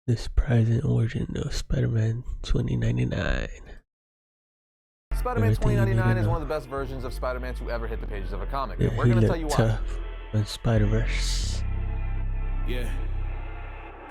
The surprising origin of Spider-Man 2099. Spider-Man Everything you need to 2099 is know. one of the best versions of Spider-Man to ever hit the pages of a comic, Yeah, and we're he gonna tell looked you why. tough on Spider-Verse. Yeah.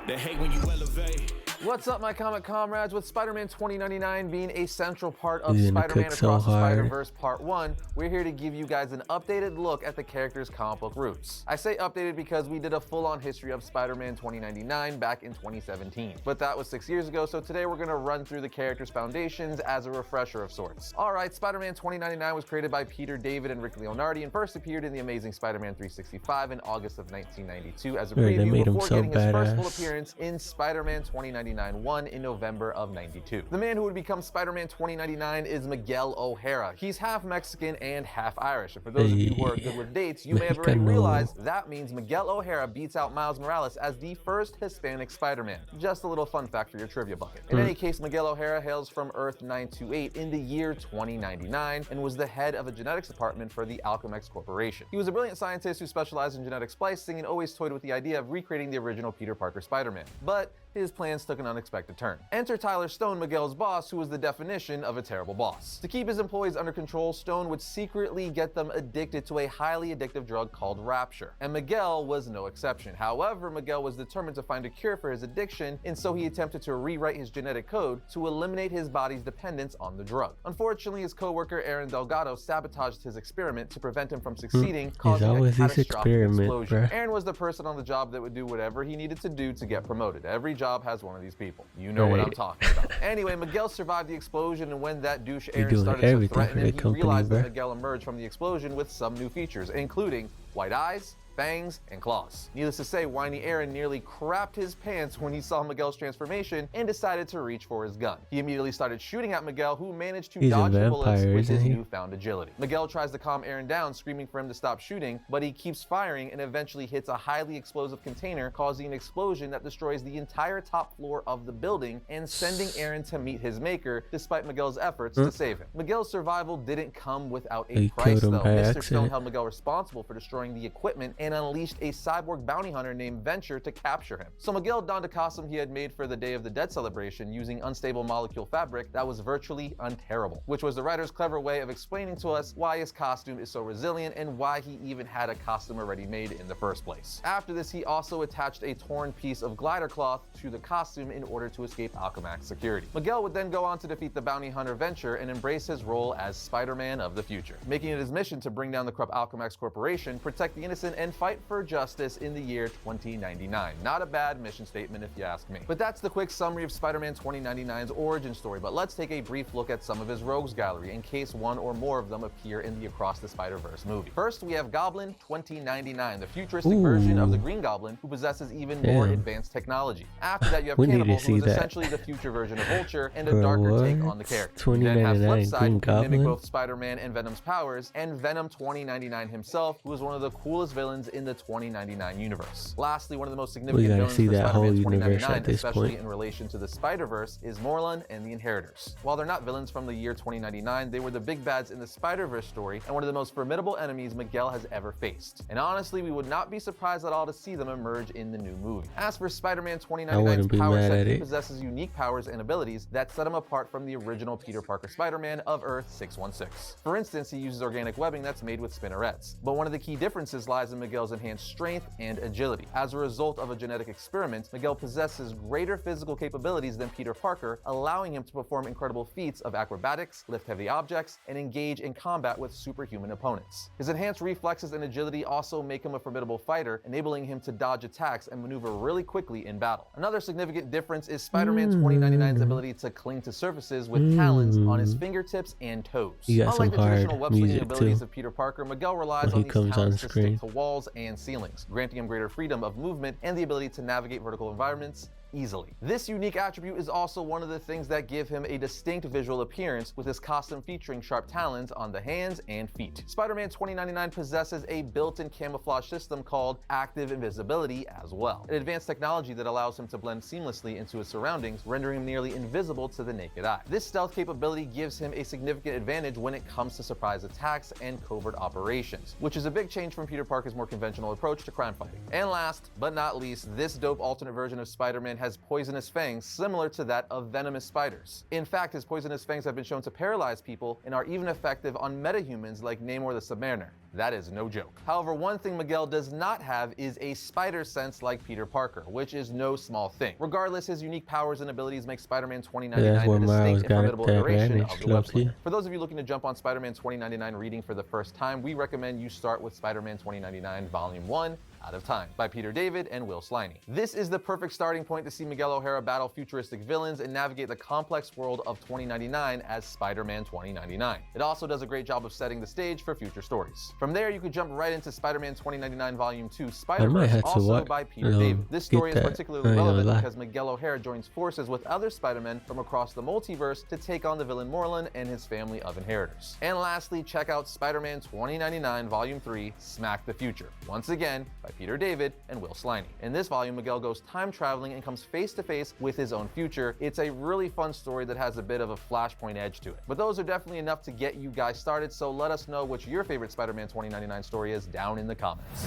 They hate when you elevate. What's up, my comic comrades? With Spider-Man 2099 being a central part of He's gonna Spider-Man cook so Across the hard. Spider-Verse Part 1, we're here to give you guys an updated look at the character's comic book roots. I say updated because we did a full-on history of Spider-Man 2099 back in 2017. But that was 6 years ago, so today we're gonna run through the character's foundations as a refresher of sorts. Alright, Spider-Man 2099 was created by Peter David and Rick Leonardi and first appeared in The Amazing Spider-Man 365 in August of 1992 as a Right, they preview made him before so getting his first full badass. appearance in Spider-Man 2099 1 in November of 92. The man who would become Spider-Man 2099 is Miguel O'Hara. He's half Mexican and half Irish, and for those of you who are good with dates, you may have already Mexicano. realized that means Miguel O'Hara beats out Miles Morales as the first Hispanic Spider-Man. Just a little fun fact for your trivia bucket. In any case, Miguel O'Hara hails from Earth 928 in the year 2099 and was the head of a genetics department for the Alchemex Corporation. He was a brilliant scientist who specialized in genetic splicing and always toyed with the idea of recreating the original Peter Parker Spider-Man. But his plans took an unexpected turn. Enter Tyler Stone, Miguel's boss, who was the definition of a terrible boss. To keep his employees under control, Stone would secretly get them addicted to a highly addictive drug called Rapture, and Miguel was no exception. However, Miguel was determined to find a cure for his addiction, and so he attempted to rewrite his genetic code to eliminate his body's dependence on the drug. Unfortunately, his co-worker Aaron Delgado sabotaged his experiment to prevent him from succeeding, causing a always this catastrophic experiment, explosion. bruh. Aaron was the person on the job that would do whatever he needed to do to get promoted. Every job has one of these people. You know what I'm Right. talking about. Anyway, Miguel survived the explosion, and when that douche Aaron doing started to everything threaten for him, the he company, realized that bruh. Miguel emerged from the explosion with some new features, including white eyes, fangs, and claws. Needless to say, whiny Aaron nearly crapped his pants when he saw Miguel's transformation and decided to reach for his gun. He immediately started shooting at Miguel, who managed to He's a dodge the bullets vampire, with his isn't he? newfound agility. Miguel tries to calm Aaron down, screaming for him to stop shooting, but he keeps firing and eventually hits a highly explosive container, causing an explosion that destroys the entire top floor of the building and sending Aaron to meet his maker, despite Miguel's efforts to save him. Miguel's survival didn't come without a He price, killed him though. by Mr. Stone accident. held Miguel responsible for destroying the equipment and unleashed a cyborg bounty hunter named Venture to capture him. So Miguel donned a costume he had made for the Day of the Dead celebration using unstable molecule fabric that was virtually unterrible, which was the writer's clever way of explaining to us why his costume is so resilient and why he even had a costume already made in the first place. After this, he also attached a torn piece of glider cloth to the costume in order to escape Alchemax security. Miguel would then go on to defeat the bounty hunter Venture and embrace his role as Spider-Man of the future, making it his mission to bring down the corrupt Alchemax Corporation, protect the innocent, and fight for justice in the year 2099. Not a bad mission statement if you ask me. But that's the quick summary of Spider-Man 2099's origin story, but let's take a brief look at some of his rogues gallery in case one or more of them appear in the Across the Spider-Verse movie. First, we have Goblin 2099, the futuristic version of the Green Goblin who possesses even more Damn. advanced technology. After that, you have We need to Cannibal, who see is that. essentially the future version of Vulture and a Bro, darker take what? on the character. You then have 2099 Flipside, Green who can mimic Goblin? both Spider-Man and Venom's powers, and Venom 2099 himself, who is one of the coolest villains in the 2099 universe. Lastly, one of the most significant gotta villains see for that whole Spider-Man universe 2099, at this especially point. in relation to the Spider-Verse, is Morlun and the Inheritors. While they're not villains from the year 2099, they were the big bads in the Spider-Verse story and one of the most formidable enemies Miguel has ever faced. And honestly, we would not be surprised at all to see them emerge in the new movie. As for Spider-Man 2099's wouldn't be power mad set, at he it. possesses unique powers and abilities that set him apart from the original Peter Parker Spider-Man of Earth 616. For instance, he uses organic webbing that's made with spinnerets. But one of the key differences lies in Miguel's enhanced strength and agility. As a result of a genetic experiment, Miguel possesses greater physical capabilities than Peter Parker, allowing him to perform incredible feats of acrobatics, lift heavy objects, and engage in combat with superhuman opponents. His enhanced reflexes and agility also make him a formidable fighter, enabling him to dodge attacks and maneuver really quickly in battle. Another significant difference is Spider-Man 2099's ability to cling to surfaces with talons on his fingertips and toes. He got Unlike the some hard traditional web slinging music, abilities too, of Peter Parker, Miguel relies when on he these comes on talents to screen. stick to walls and ceilings, granting him greater freedom of movement and the ability to navigate vertical environments easily. This unique attribute is also one of the things that give him a distinct visual appearance, with his costume featuring sharp talons on the hands and feet. Spider-Man 2099 possesses a built-in camouflage system called active invisibility as well, an advanced technology that allows him to blend seamlessly into his surroundings, rendering him nearly invisible to the naked eye. This stealth capability gives him a significant advantage when it comes to surprise attacks and covert operations, which is a big change from Peter Parker's more conventional approach to crime fighting. And last but not least, this dope alternate version of Spider-Man has poisonous fangs similar to that of venomous spiders. In fact, his poisonous fangs have been shown to paralyze people and are even effective on metahumans like Namor the Submariner. That is no joke. However, one thing Miguel does not have is a spider sense like Peter Parker, which is no small thing. Regardless, his unique powers and abilities make Spider-Man 2099 That's a where Miles distinct and got formidable that iteration of advantage, the web Loki. slinger. For those of you looking to jump on Spider-Man 2099 reading for the first time, we recommend you start with Spider-Man 2099 Volume 1, Out of Time, by Peter David and Will Sliney. This is the perfect starting point to see Miguel O'Hara battle futuristic villains and navigate the complex world of 2099 as Spider-Man 2099. It also does a great job of setting the stage for future stories. From there, you could jump right into Spider-Man 2099 Volume 2, Spider-Verse, also by Peter David. This story is particularly relevant because Miguel O'Hara joins forces with other Spider-Men from across the multiverse to take on the villain Morlun and his family of inheritors. And lastly, check out Spider-Man 2099 Volume 3, Smack the Future, once again by Peter David and Will Sliney. In this volume, Miguel goes time traveling and comes face to face with his own future. It's a really fun story that has a bit of a Flashpoint edge to it. But those are definitely enough to get you guys started, so let us know what your favorite Spider-Man 2099 story is down in the comments.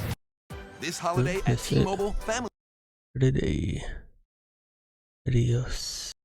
This holiday at T-Mobile, family Today. Adios.